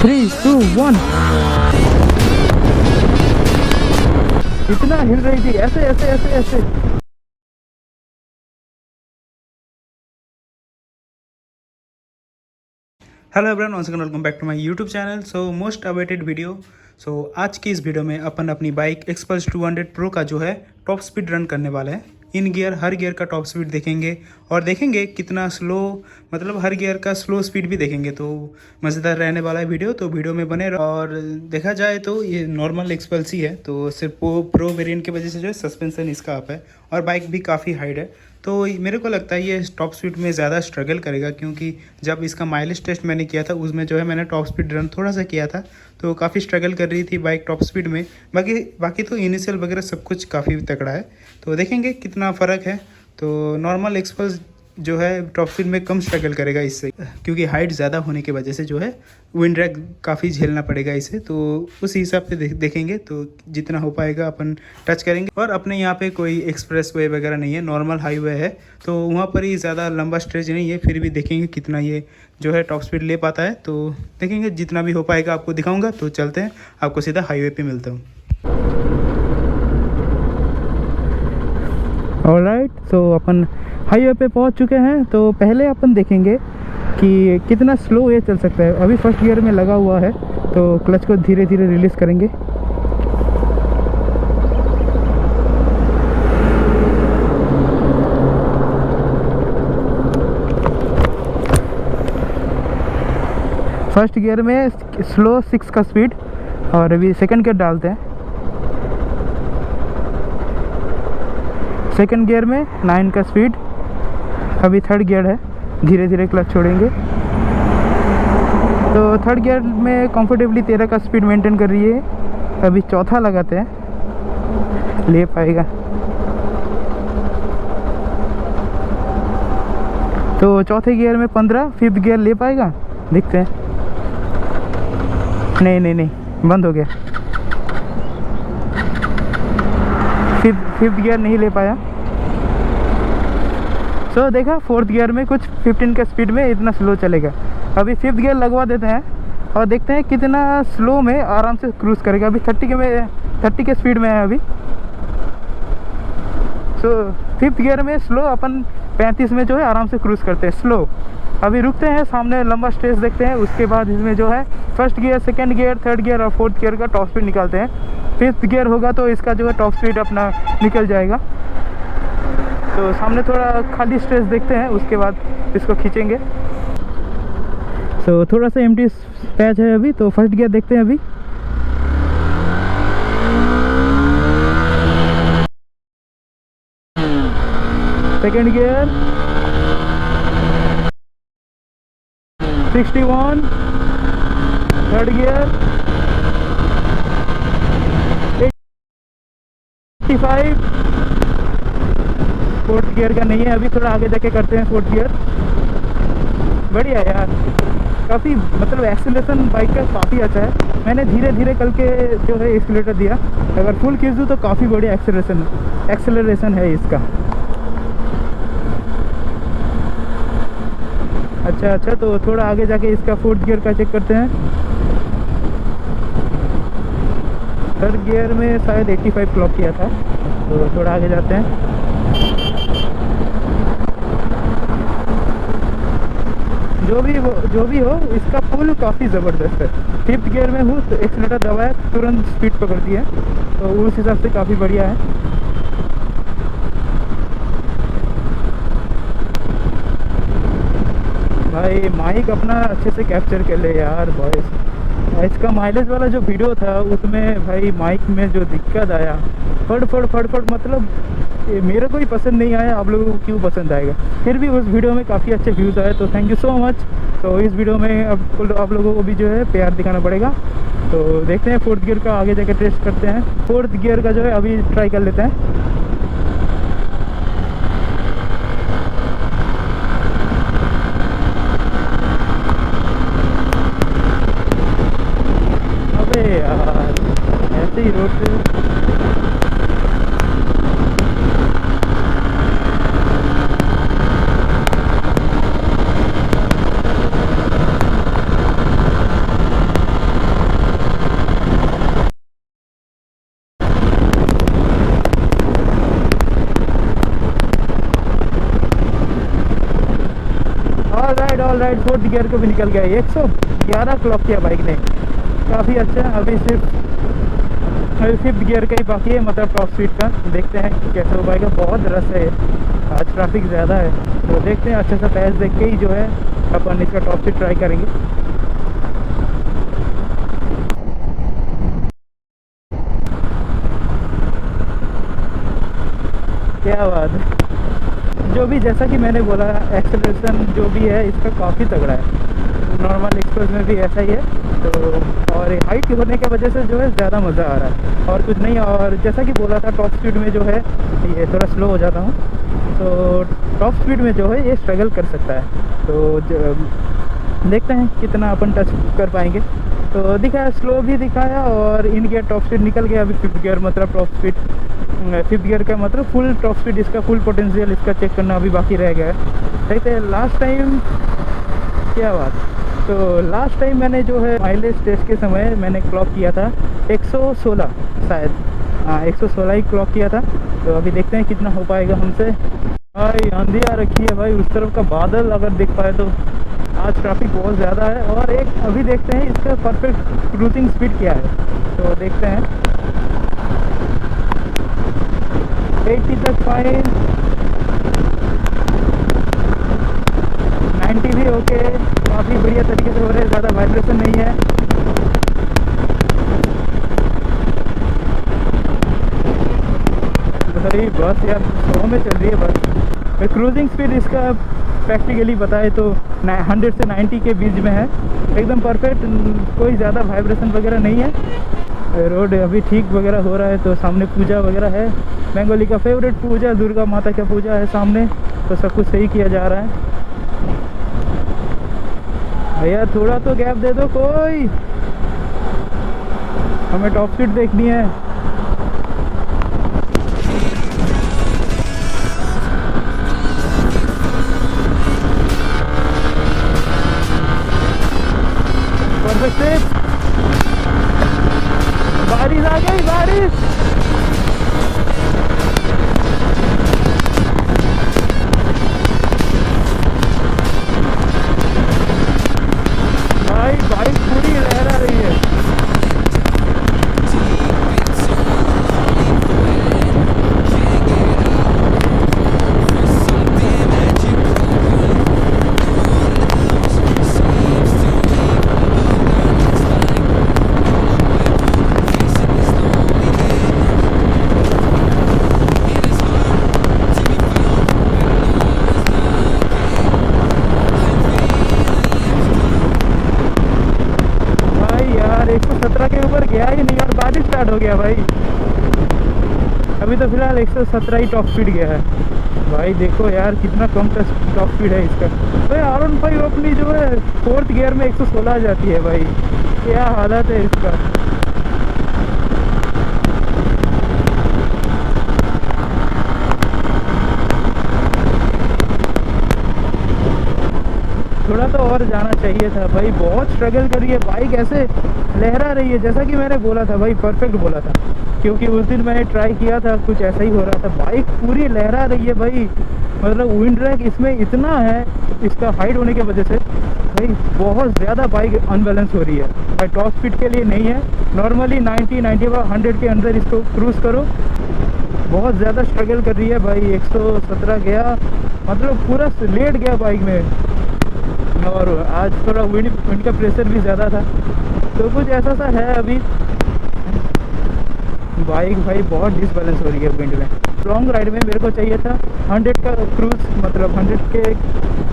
3, 2, 1। इतना हिल रही थी, ऐसे ऐसे ऐसे ऐसे। Hello everyone, once again welcome back to my YouTube channel. So most awaited video. So आज की इस वीडियो में अपन अपनी बाइक एक्सपल्स 200 प्रो का जो है टॉप स्पीड रन करने वाले हैं। इन गियर हर गियर का टॉप स्पीड देखेंगे और देखेंगे कितना स्लो, मतलब हर गियर का स्लो स्पीड भी देखेंगे। तो मज़ेदार रहने वाला है वीडियो, तो वीडियो में बने रहो। और देखा जाए तो ये नॉर्मल एक्सपल्स ही है, तो सिर्फ प्रो वेरिएंट की वजह से जो है सस्पेंसन इसका अप है और बाइक भी काफ़ी हाइड है। तो मेरे को लगता है ये टॉप स्पीड में ज़्यादा स्ट्रगल करेगा, क्योंकि जब इसका माइलेज टेस्ट मैंने किया था उसमें जो है मैंने टॉप स्पीड रन थोड़ा सा किया था, तो काफ़ी स्ट्रगल कर रही थी बाइक टॉप स्पीड में। बाकी तो इनिशियल वगैरह सब कुछ काफ़ी तगड़ा है, तो देखेंगे कितना फ़र्क है। तो नॉर्मल एक्सपल्स जो है टॉप स्पीड में कम स्ट्रगल करेगा इससे, क्योंकि हाइट ज़्यादा होने की वजह से जो है विंड ड्रैग काफ़ी झेलना पड़ेगा इसे। तो उस हिसाब से देखेंगे, तो जितना हो पाएगा अपन टच करेंगे। और अपने यहाँ पे कोई एक्सप्रेस वे वगैरह नहीं है, नॉर्मल हाईवे है, तो वहाँ पर ही ज़्यादा लंबा स्ट्रेच नहीं है। फिर भी देखेंगे कितना ये जो है टॉप स्पीड ले पाता है, तो देखेंगे जितना भी हो पाएगा आपको दिखाऊँगा। तो चलते हैं, आपको सीधा हाईवे पर मिलता हूँ। ऑलराइट, तो अपन हाईवे पे पहुंच चुके हैं। तो पहले अपन देखेंगे कि कितना स्लो ये चल सकता है। अभी फर्स्ट गियर में लगा हुआ है, तो क्लच को धीरे धीरे रिलीज़ करेंगे। फर्स्ट गियर में स्लो 6 का स्पीड, और अभी सेकंड गियर डालते हैं। सेकंड गियर में 9 का स्पीड। अभी थर्ड गियर है, धीरे धीरे क्लच छोड़ेंगे। तो थर्ड गियर में कंफर्टेबली 13 का स्पीड मेंटेन कर रही है। अभी चौथा लगाते हैं, ले पाएगा। तो चौथे गियर में 15, फिफ्थ गियर ले पाएगा, देखते हैं। नहीं नहीं नहीं, बंद हो गया। फिफ्थ गियर नहीं ले पाया। सो देखा, फोर्थ गियर में कुछ 15 के स्पीड में इतना स्लो चलेगा। अभी फिफ्थ गियर लगवा देते हैं और देखते हैं कितना स्लो में आराम से क्रूज़ करेगा। अभी 30 के स्पीड में है अभी। सो फिफ्थ गियर में स्लो, अपन 35 में जो है आराम से क्रूज़ करते हैं स्लो। अभी रुकते हैं, सामने लंबा स्ट्रेच देखते हैं। उसके बाद इसमें जो है first gear, second gear, third gear और फोर्थ गियर का टॉप स्पीड निकालते हैं। फिफ्थ गियर होगा तो इसका जो है टॉप स्पीड अपना निकल जाएगा। तो सामने थोड़ा खाली स्ट्रेच देखते हैं, उसके बाद इसको खींचेंगे। सो थोड़ा सा एम्प्टी पैच है अभी। तो फर्स्ट गियर देखते हैं अभी। Second gear 61, third gear 85, fourth gear का नहीं है अभी, थोड़ा आगे जाके करते हैं फोर्थ गियर। बढ़िया यार, काफ़ी मतलब एक्सीलरेशन बाइक का काफ़ी अच्छा है। मैंने धीरे धीरे करके जो है एक्सीलरेटर दिया, अगर फुल खींच दूँ तो काफ़ी बढ़िया एक्सेलरेशन है इसका। अच्छा, तो थोड़ा आगे जाके इसका फोर्थ गियर का चेक करते हैं। थर्ड गियर में शायद 85 क्लॉक किया था, तो थोड़ा आगे जाते हैं। जो भी हो इसका पुल काफ़ी ज़बरदस्त है। फिफ्थ गियर में हूँ तो एक्सीलरेटर दबाया, तुरंत स्पीड पकड़ती है, तो उस हिसाब से काफ़ी बढ़िया है। भाई माइक अपना अच्छे से कैप्चर कर ले यार बॉयस। इसका माइलेज वाला जो वीडियो था उसमें भाई माइक में जो दिक्कत आया, फट मतलब मेरे को ही पसंद नहीं आया, आप लोगों को क्यों पसंद आएगा। फिर भी उस वीडियो में काफ़ी अच्छे व्यूज़ आए, तो थैंक यू सो मच। तो इस वीडियो में अब आप लोगों को भी जो है प्यार दिखाना पड़ेगा। तो देखते हैं फोर्थ गियर का आगे जाके टेस्ट करते हैं। फोर्थ गियर का जो है अभी ट्राई कर लेते हैं। अबे यार, ऐसे ही रोड पे फोर्थ गियर को भी निकल गया। 111 क्लॉक किया बाइक ने, काफ़ी अच्छा। अभी फिफ्थ गियर का ही बाकी है, मतलब टॉप स्पीड का। देखते हैं कैसे हो पाएगा। बहुत रस है, आज ट्रैफिक ज़्यादा है, तो देखते हैं। अच्छे से पैच देख के ही जो है अपन इसका टॉप स्पीड ट्राई करेंगे। क्या बात है। जो भी जैसा कि मैंने बोला, एक्सेलरेशन जो भी है इसका काफ़ी तगड़ा है। नॉर्मल एक्सप्रेस में भी ऐसा ही है, तो और हाइट होने की वजह से जो है ज़्यादा मज़ा आ रहा है और कुछ नहीं। और जैसा कि बोला था, टॉप स्पीड में जो है ये थोड़ा स्लो हो जाता हूँ, तो टॉप स्पीड में जो है ये स्ट्रगल कर सकता है। तो देखते हैं कितना अपन टच कर पाएंगे। तो दिखाया, स्लो भी दिखाया और इन गियर टॉप स्पीड निकल गया। अभी फिफ्थ गियर मतलब टॉप स्पीड, फिफ्थ गियर का मतलब फुल टॉप स्पीड, इसका फुल पोटेंशियल इसका चेक करना अभी बाकी रह गया है। देखते हैं लास्ट टाइम क्या बात। तो लास्ट टाइम मैंने जो है माइलेज टेस्ट के समय मैंने क्लॉक किया था 116 शायद, हाँ 116 ही क्लॉक किया था। तो अभी देखते हैं कितना हो पाएगा हमसे। भाई आंधी आ रखी है भाई, उस तरफ का बादल अगर दिख पाए तो। आज ट्रैफिक बहुत ज़्यादा है। और एक अभी देखते हैं इसका परफेक्ट क्रूजिंग स्पीड क्या है, तो देखते हैं। 80 तक फाइन, 90 भी ओके, काफ़ी बढ़िया तरीके से हो रहे हैं, ज़्यादा वाइब्रेशन नहीं है। भाई बस यार 100 में चल रही है बस। क्रूजिंग स्पीड इसका प्रैक्टिकली बताए तो 100 से 90 के बीच में है, एकदम परफेक्ट। कोई ज़्यादा वाइब्रेशन वगैरह नहीं है। रोड अभी ठीक वगैरह हो रहा है। तो सामने पूजा वगैरह है, बंगाली का फेवरेट पूजा, दुर्गा माता का पूजा है सामने, तो सब कुछ सही किया जा रहा है। भैया थोड़ा तो गैप दे दो कोई, हमें टॉप स्पीड देखनी है। परफेक्ट। बारिश आ गई, बारिश। भाई बाइक पूरी लहरा रही है। यार 117 के ऊपर गया ही नहीं और बारिश स्टार्ट हो गया भाई। अभी तो फिलहाल 117 ही टॉप स्पीड गया है। भाई देखो यार कितना कम टॉप स्पीड है इसका। भाई R15 अपनी जो है फोर्थ गियर में 116 आ जाती है भाई, क्या हालत है इसका। थोड़ा तो और जाना चाहिए था भाई, बहुत स्ट्रगल कर रही है बाइक, ऐसे लहरा रही है। जैसा कि मैंने बोला था भाई, परफेक्ट बोला था, क्योंकि उस दिन मैंने ट्राई किया था, कुछ ऐसा ही हो रहा था। बाइक पूरी लहरा रही है भाई, मतलब विंड ड्रैग इसमें इतना है इसका हाइट होने की वजह से। भाई बहुत ज़्यादा बाइक अनबैलेंस हो रही है भाई, टॉप स्पीड के लिए नहीं है। नॉर्मली 90, 95, 100 के अंदर इसको क्रूज़ करो। बहुत ज़्यादा स्ट्रगल कर रही है भाई। 117 गया, मतलब पूरा लेट गया बाइक में। और आज थोड़ा विंड का प्रेशर भी ज़्यादा था, तो कुछ ऐसा सा है अभी। बाइक भाई बहुत डिसबैलेंस हो रही है विंड में। लॉन्ग राइड में मेरे को चाहिए था 100 का क्रूज़, मतलब 100 के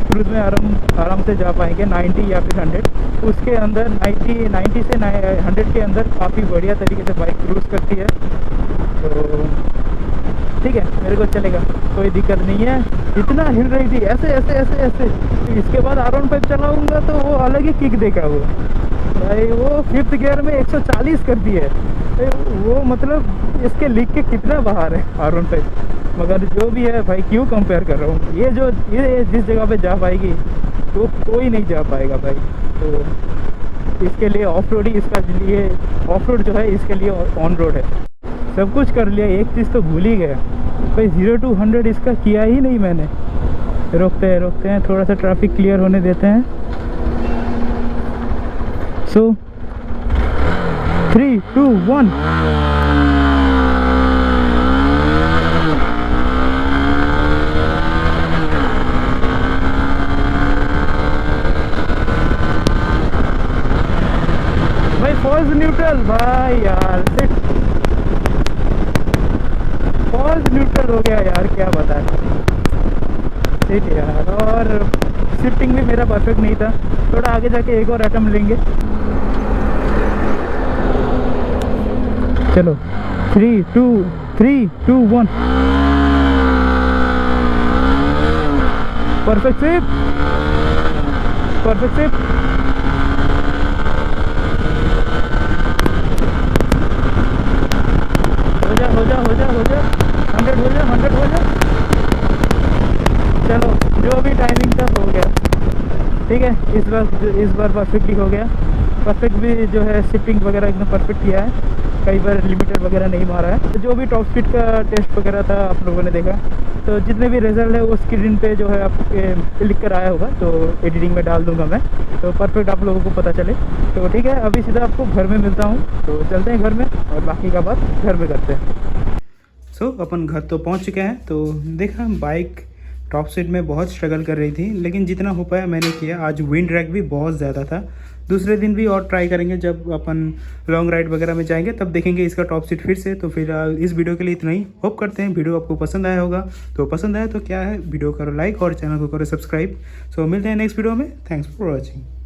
क्रूज़ में आराम से जा पाएंगे, 90 या फिर 100। उसके अंदर 90 से 100 के अंदर काफ़ी बढ़िया तरीके से बाइक क्रूज़ करती है। तो ठीक है, मेरे को चलेगा, कोई दिक्कत नहीं है। इतना हिल रही थी ऐसे ऐसे ऐसे ऐसे। इसके बाद R15 चलाऊंगा तो वो अलग ही किक देगा वो भाई। वो फिफ्थ गियर में 140 कर दी है वो, मतलब इसके लीक के कितना बाहर है R15। मगर जो भी है भाई, क्यों कंपेयर कर रहा हूँ। ये जिस जगह पे जा पाएगी वो कोई नहीं जा पाएगा भाई। तो इसके लिए ऑफ रोड ही, इसका लिए ऑफ रोड जो है इसके लिए ऑन रोड है। सब कुछ कर लिया, एक चीज़ तो भूल ही गया भाई, 0 to 100 इसका किया ही नहीं मैंने। रोकते हैं थोड़ा सा ट्रैफिक क्लियर होने देते हैं। सो 3, 2, 1। भाई फॉल्स न्यूट्रल, भाई यार फॉल्स न्यूट्रल हो गया यार, क्या बताएं। ठीक है यार, और शिफ्टिंग भी मेरा परफेक्ट नहीं था, थोड़ा आगे जाके एक और अटेम्प्ट लेंगे। चलो 3, 2, 1। Perfect shift, perfect shift. हो जा 100 हो जा 100 हो जा। चलो जो भी टाइमिंग था हो गया, ठीक है। इस बार परफेक्टली हो गया। परफेक्ट भी जो है शिफ्टिंग वगैरह एकदम परफेक्ट किया है, कई बार लिमिटर वगैरह नहीं मारा है। तो जो भी टॉप स्पीड का टेस्ट वगैरह था आप लोगों ने देखा, तो जितने भी रिजल्ट है वो स्क्रीन पे जो है आपके लिख कर आया होगा, तो एडिटिंग में डाल दूंगा मैं, तो परफेक्ट आप लोगों को पता चले। तो ठीक है, अभी सीधा आपको घर में मिलता हूँ, तो चलते हैं घर में और बाकी का बात घर में करते हैं। सो अपन घर तो पहुँच चुके हैं। तो देखा बाइक टॉप स्पीड में बहुत स्ट्रगल कर रही थी, लेकिन जितना हो पाया मैंने किया। आज विंड ड्रैग भी बहुत ज़्यादा था। दूसरे दिन भी और ट्राई करेंगे, जब अपन लॉन्ग राइड वगैरह में जाएंगे तब देखेंगे इसका टॉप स्पीड फिर से। तो फिलहाल इस वीडियो के लिए इतना ही। होप करते हैं वीडियो आपको पसंद आया होगा। तो पसंद आया तो क्या है, वीडियो करो लाइक और चैनल को करो सब्सक्राइब। सो मिलते हैं नेक्स्ट वीडियो में। Thanks for watching.